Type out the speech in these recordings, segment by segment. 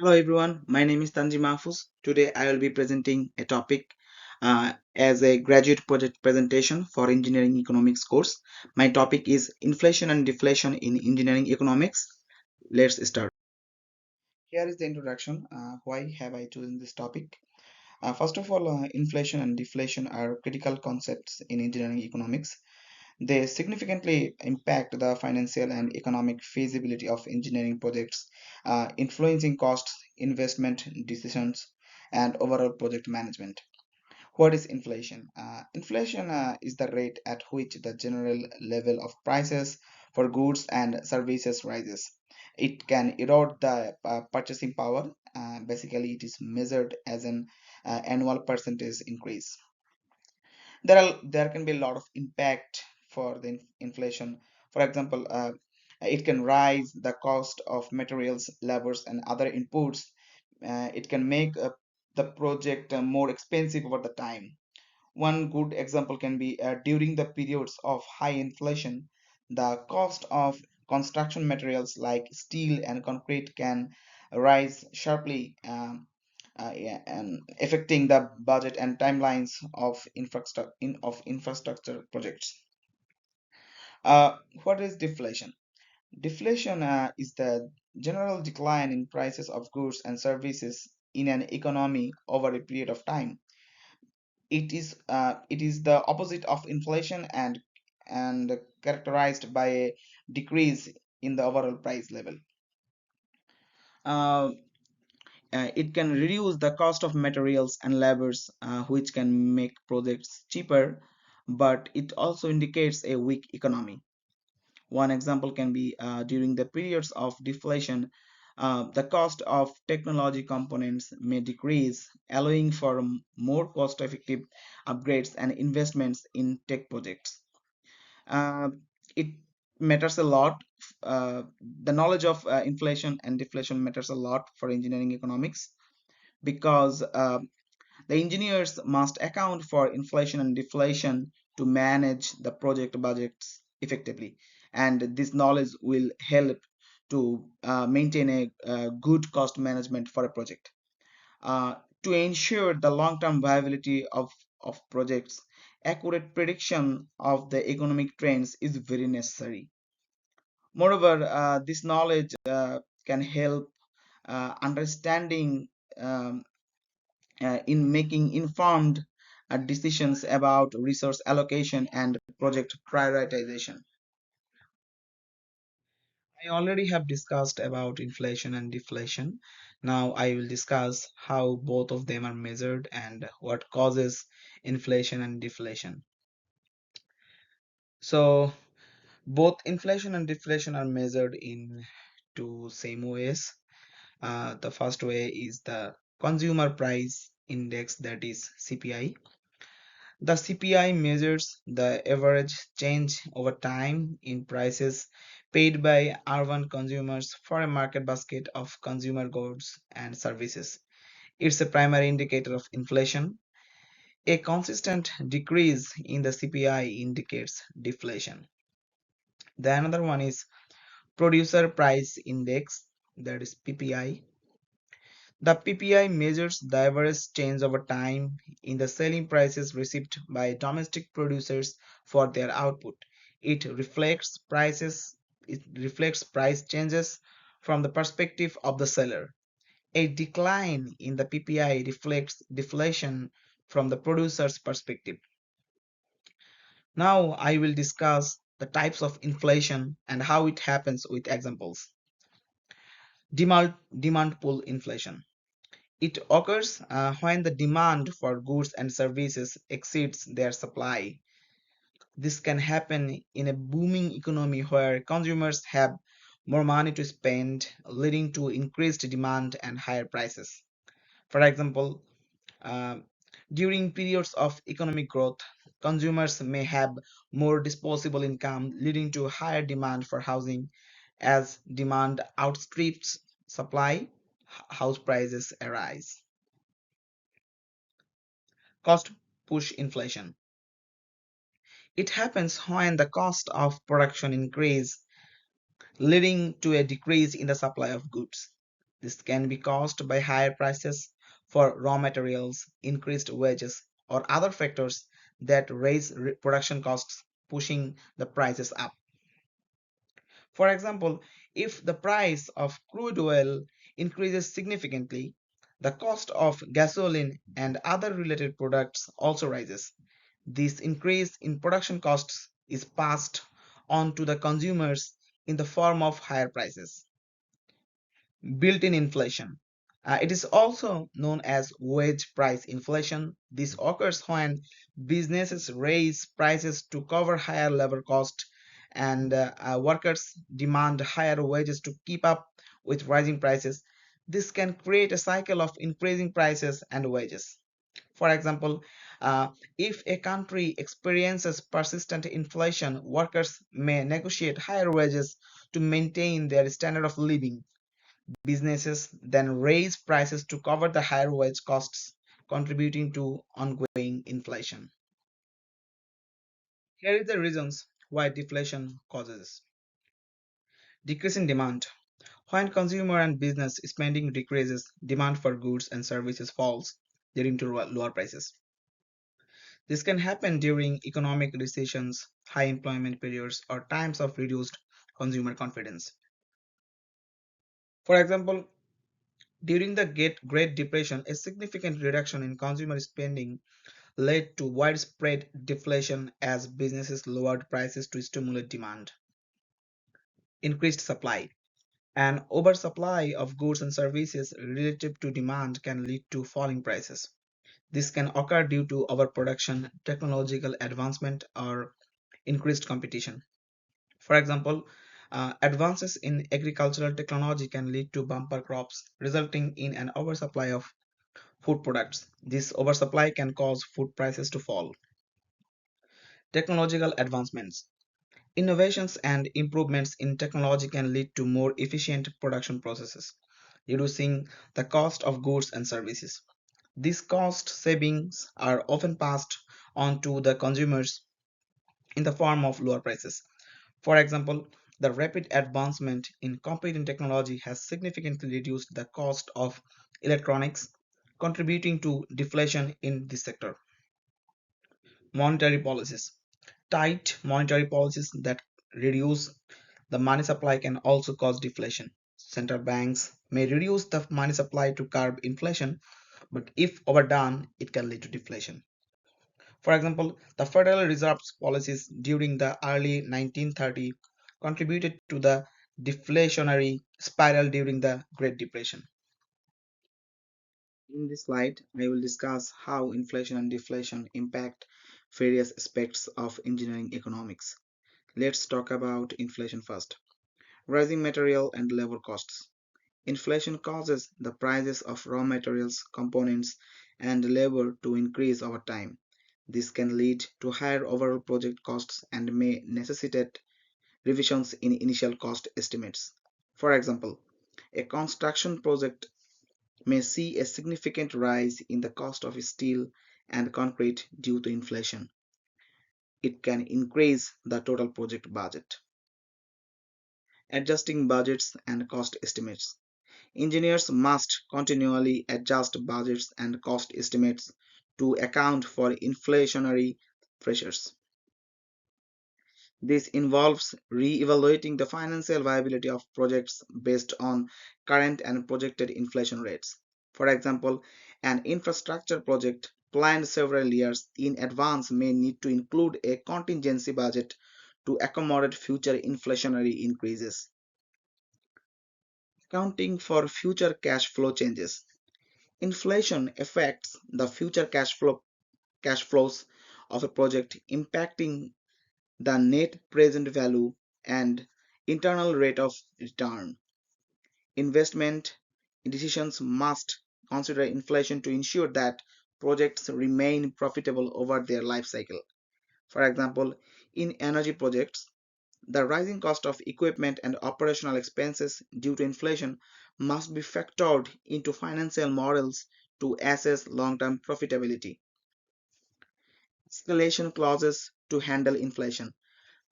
Hello everyone, my name is Tanji Mahfuz. Today I will be presenting a topic as a graduate project presentation for engineering economics course. My topic is inflation and deflation in engineering economics. Let's start. Here is the introduction. Why have I chosen this topic? First of all, inflation and deflation are critical concepts in engineering economics. They significantly impact the financial and economic feasibility of engineering projects, influencing costs, investment decisions, and overall project management. What is inflation? Inflation is the rate at which the general level of prices for goods and services rises. It can erode the purchasing power. Basically, it is measured as an annual percentage increase. There can be a lot of impact for the inflation. For example, it can rise the cost of materials, labors, and other inputs. It can make the project more expensive over the time. One good example can be during the periods of high inflation, the cost of construction materials like steel and concrete can rise sharply, yeah, and affecting the budget and timelines of infrastructure projects. What is deflation? Deflation is the general decline in prices of goods and services in an economy over a period of time. It is the opposite of inflation and characterized by a decrease in the overall price level. Uh, it can reduce the cost of materials and labors, which can make projects cheaper, but it also indicates a weak economy. One example can be during the periods of deflation, the cost of technology components may decrease, allowing for more cost effective upgrades and investments in tech projects. Uh, it matters a lot. The knowledge of inflation and deflation matters a lot for engineering economics because the engineers must account for inflation and deflation to manage the project budgets effectively. And this knowledge will help to maintain a good cost management for a project. Uh, to ensure the long-term viability of projects, accurate prediction of the economic trends is very necessary. Moreover, this knowledge can help understanding um, in making informed decisions about resource allocation and project prioritization. I already have discussed about inflation and deflation. Now I will discuss how both of them are measured and what causes inflation and deflation. So both inflation and deflation are measured in two same ways. The first way is the consumer price index, that is CPI. The CPI measures the average change over time in prices paid by urban consumers for a market basket of consumer goods and services. It's a primary indicator of inflation. A consistent decrease in the CPI indicates deflation. The another one is producer price index, that is PPI. The PPI measures the average change over time in the selling prices received by domestic producers for their output. It reflects prices, it reflects price changes from the perspective of the seller. A decline in the PPI reflects deflation from the producer's perspective. Now I will discuss the types of inflation and how it happens with examples. Demand pull inflation. It occurs when the demand for goods and services exceeds their supply. This can happen in a booming economy where consumers have more money to spend, leading to increased demand and higher prices. For example, uh, during periods of economic growth, consumers may have more disposable income, leading to higher demand for housing. As demand outstrips supply, house prices rise. Cost push inflation. It happens when the cost of production increase, leading to a decrease in the supply of goods. This can be caused by higher prices for raw materials, increased wages, or other factors that raise production costs, pushing the prices up. For example, if the price of crude oil increases significantly, the cost of gasoline and other related products also rises. This increase in production costs is passed on to the consumers in the form of higher prices. Built-in inflation. It is also known as wage price inflation. This occurs when businesses raise prices to cover higher labor cost and workers demand higher wages to keep up with rising prices. This can create a cycle of increasing prices and wages. For example, uh, if a country experiences persistent inflation, workers may negotiate higher wages to maintain their standard of living. Businesses then raise prices to cover the higher wage costs, contributing to ongoing inflation. Here are the reasons why deflation causes. Decrease in demand. When consumer and business spending decreases, demand for goods and services falls, leading to lower prices. This can happen during economic recessions, high employment periods, or times of reduced consumer confidence. For example, during the Great Depression, a significant reduction in consumer spending led to widespread deflation as businesses lowered prices to stimulate demand. Increased supply. An oversupply of goods and services relative to demand can lead to falling prices. This can occur due to overproduction, technological advancement, or increased competition. For example, advances in agricultural technology can lead to bumper crops, resulting in an oversupply of food products. This oversupply can cause food prices to fall. Technological advancements. Innovations and improvements in technology can lead to more efficient production processes, reducing the cost of goods and services. These cost savings are often passed on to the consumers in the form of lower prices. For example, the rapid advancement in computing technology has significantly reduced the cost of electronics, contributing to deflation in this sector. Monetary policies. Tight monetary policies that reduce the money supply can also cause deflation. Central banks may reduce the money supply to curb inflation, but if overdone, it can lead to deflation. For example, the Federal Reserve's policies during the early 1930s contributed to the deflationary spiral during the Great Depression. In this slide, I will discuss how inflation and deflation impact various aspects of engineering economics. Let's talk about inflation first. Rising material and labor costs. Inflation causes the prices of raw materials, components, and labor to increase over time. This can lead to higher overall project costs and may necessitate revisions in initial cost estimates. For example, a construction project may see a significant rise in the cost of steel and concrete due to inflation. It can increase the total project budget. Adjusting budgets and cost estimates. Engineers must continually adjust budgets and cost estimates to account for inflationary pressures. This involves re-evaluating the financial viability of projects based on current and projected inflation rates. For example, an infrastructure project planned several years in advance may need to include a contingency budget to accommodate future inflationary increases. Accounting for future cash flow changes. Inflation affects the future cash flows of a project, impacting the net present value and internal rate of return. Investment decisions must consider inflation to ensure that projects remain profitable over their life cycle. For example, in energy projects, the rising cost of equipment and operational expenses due to inflation must be factored into financial models to assess long-term profitability. Escalation clauses to handle inflation.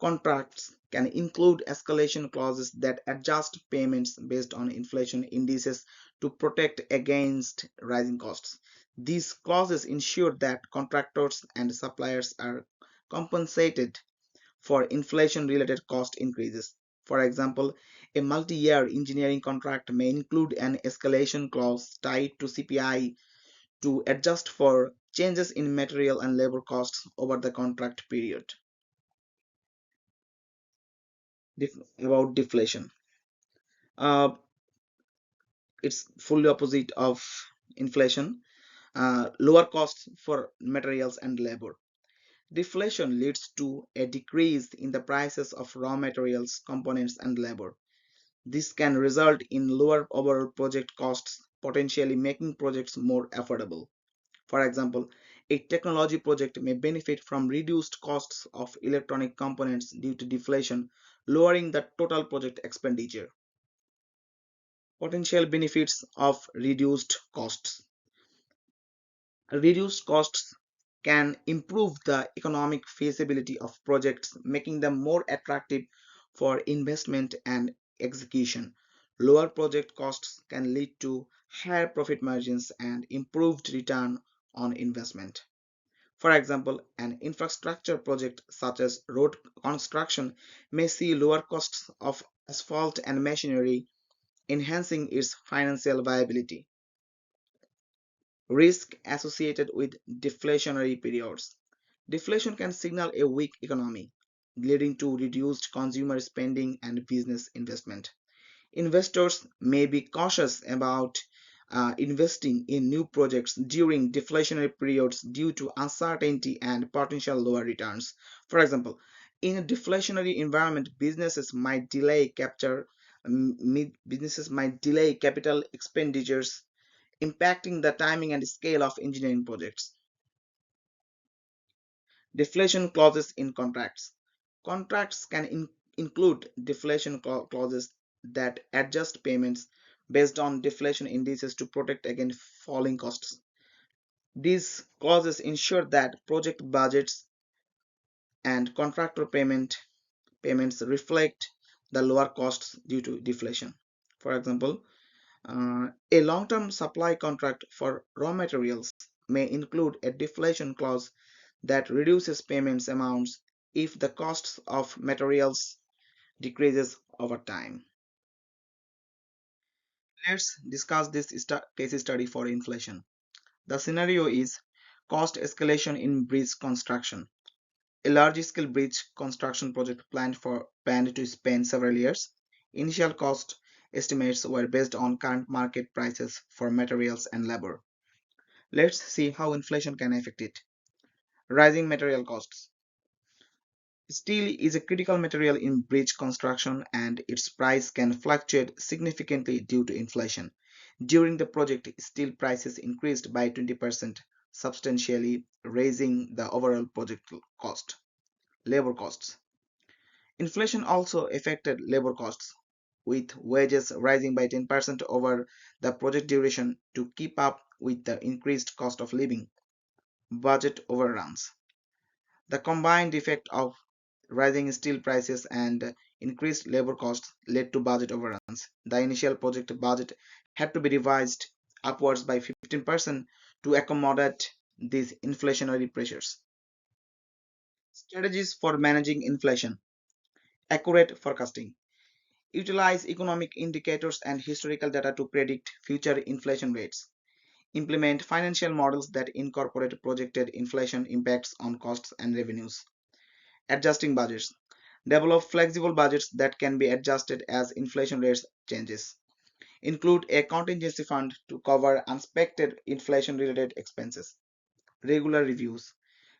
Contracts can include escalation clauses that adjust payments based on inflation indices to protect against rising costs. These clauses ensure that contractors and suppliers are compensated for inflation-related cost increases. For example, a multi-year engineering contract may include an escalation clause tied to CPI to adjust for changes in material and labor costs over the contract period. About deflation, uh, it's fully opposite of inflation. Lower costs for materials and labor. Deflation leads to a decrease in the prices of raw materials, components, and labor. This can result in lower overall project costs, potentially making projects more affordable. For example, a technology project may benefit from reduced costs of electronic components due to deflation, lowering the total project expenditure. Potential benefits of reduced costs. Reduced costs can improve the economic feasibility of projects, making them more attractive for investment and execution. Lower project costs can lead to higher profit margins and improved return on investment. For example, an infrastructure project such as road construction may see lower costs of asphalt and machinery, enhancing its financial viability. Risk associated with deflationary periods. Deflation can signal a weak economy, leading to reduced consumer spending and business investment. Investors may be cautious about investing in new projects during deflationary periods due to uncertainty and potential lower returns. For example, in a deflationary environment, businesses might delay capital expenditures, impacting the timing and scale of engineering projects. Deflation clauses in contracts. Contracts can include deflation clauses that adjust payments based on deflation indices to protect against falling costs. These clauses ensure that project budgets and contractor payments reflect the lower costs due to deflation. For example, a long-term supply contract for raw materials may include a deflation clause that reduces payments amounts if the costs of materials decreases over time. Let's discuss this case study for inflation. The scenario is cost escalation in bridge construction. A large-scale bridge construction project planned to span several years. Initial cost estimates were based on current market prices for materials and labor. Let's see how inflation can affect it. Rising material costs. Steel is a critical material in bridge construction and its price can fluctuate significantly due to inflation. During the project, steel prices increased by 20%, substantially raising the overall project cost. Labor costs. Inflation also affected labor costs, with wages rising by 10% over the project duration to keep up with the increased cost of living. Budget overruns. The combined effect of rising steel prices and increased labor costs led to budget overruns. The initial project budget had to be revised upwards by 15% to accommodate these inflationary pressures. Strategies for managing inflation. Accurate forecasting. Utilize economic indicators and historical data to predict future inflation rates. Implement financial models that incorporate projected inflation impacts on costs and revenues. Adjusting budgets. Develop flexible budgets that can be adjusted as inflation rates changes. Include a contingency fund to cover unexpected inflation-related expenses. Regular reviews.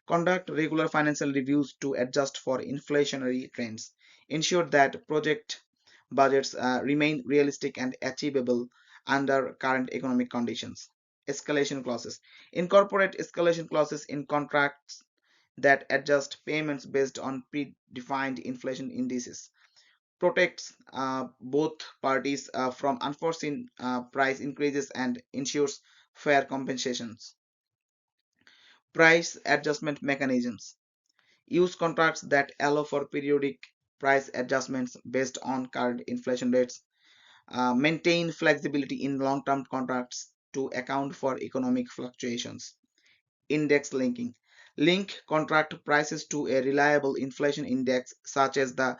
Conduct regular financial reviews to adjust for inflationary trends. Ensure that project budgets remain realistic and achievable under current economic conditions. Escalation clauses. Incorporate escalation clauses in contracts that adjust payments based on predefined inflation indices. Protects both parties from unforeseen price increases and ensures fair compensations. Price adjustment mechanisms. Use contracts that allow for periodic price adjustments based on current inflation rates. Maintain flexibility in long-term contracts to account for economic fluctuations. Index linking. Link contract prices to a reliable inflation index such as the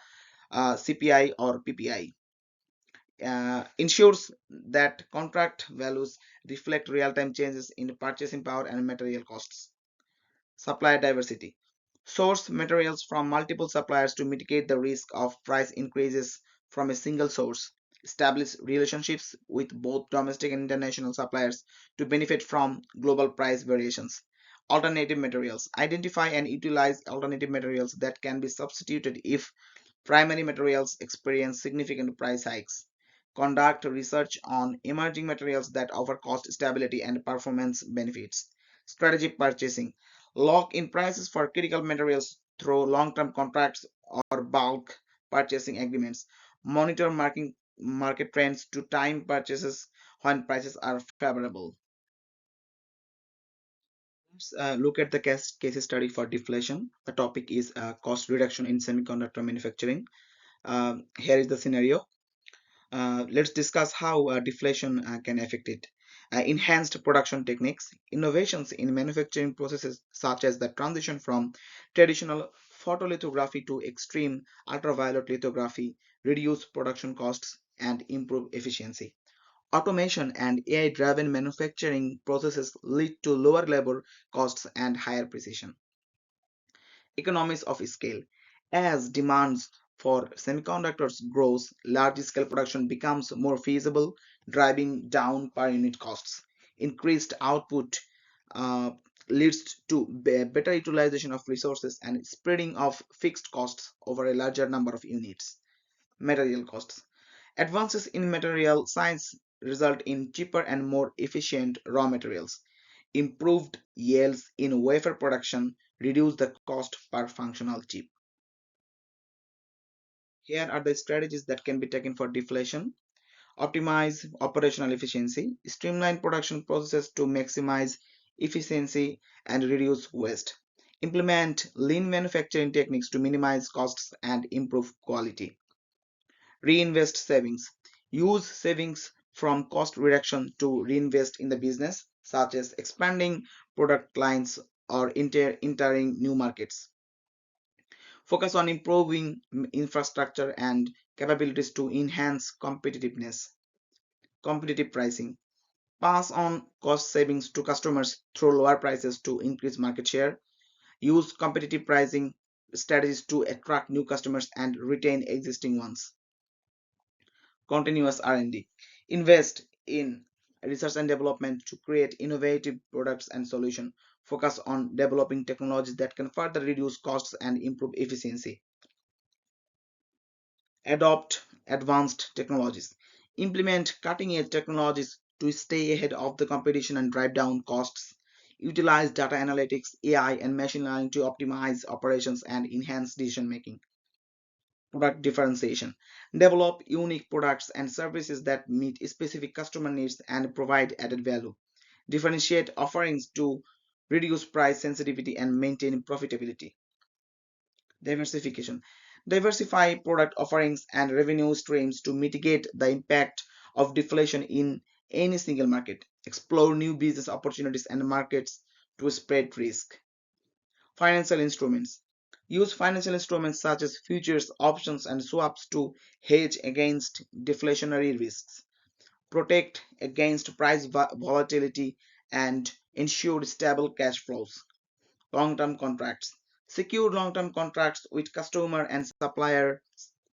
CPI or PPI. Ensures that contract values reflect real-time changes in purchasing power and material costs. Supplier diversity. Source materials from multiple suppliers to mitigate the risk of price increases from a single source. Establish relationships with both domestic and international suppliers to benefit from global price variations. Alternative materials. Identify and utilize alternative materials that can be substituted if primary materials experience significant price hikes. Conduct research on emerging materials that offer cost stability and performance benefits. Strategic purchasing. Lock in prices for critical materials through long-term contracts or bulk purchasing agreements. Monitor market trends to time purchases when prices are favorable. Let's look at the case study for deflation. The topic is cost reduction in semiconductor manufacturing. Here is the scenario. Let's discuss how deflation can affect it. Enhanced production techniques, innovations in manufacturing processes such as the transition from traditional photolithography to extreme ultraviolet lithography, reduce production costs and improve efficiency. Automation and AI-driven manufacturing processes lead to lower labor costs and higher precision. Economies of scale. As demands for semiconductors grows, large-scale production becomes more feasible, driving down per unit costs. Increased output uh, leads to better utilization of resources and spreading of fixed costs over a larger number of units. Material costs. Advances in material science result in cheaper and more efficient raw materials. Improved yields in wafer production reduce the cost per functional chip. Here are the strategies that can be taken for deflation. Optimize operational efficiency, streamline production processes to maximize efficiency and reduce waste. Implement lean manufacturing techniques to minimize costs and improve quality. Reinvest savings. Use savings from cost reduction to reinvest in the business, such as expanding product lines or entering new markets. Focus on improving infrastructure and capabilities to enhance competitiveness. Competitive pricing. Pass on cost savings to customers through lower prices to increase market share. Use competitive pricing strategies to attract new customers and retain existing ones. Continuous R&D. Invest in research and development to create innovative products and solutions. Focus on developing technologies that can further reduce costs and improve efficiency. Adopt advanced technologies. Implement cutting-edge technologies to stay ahead of the competition and drive down costs. Utilize data analytics, AI, and machine learning to optimize operations and enhance decision making. Product differentiation. Develop unique products and services that meet specific customer needs and provide added value. Differentiate offerings to reduce price sensitivity and maintain profitability. Diversification. Diversify product offerings and revenue streams to mitigate the impact of deflation in any single market. Explore new business opportunities and markets to spread risk. Financial instruments. Use financial instruments such as futures, options, and swaps to hedge against deflationary risks, protect against price volatility, and ensure stable cash flows. Long-term contracts. Secure long-term contracts with customer and supplier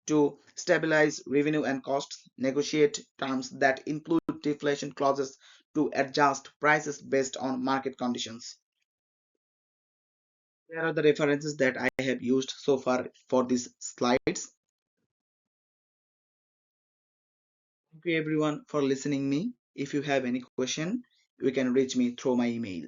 to stabilize revenue and costs. Negotiate terms that include deflation clauses to adjust prices based on market conditions. Here are the references that I have used so far for these slides. Thank you everyone for listening me. If you have any question, you can reach me through my email.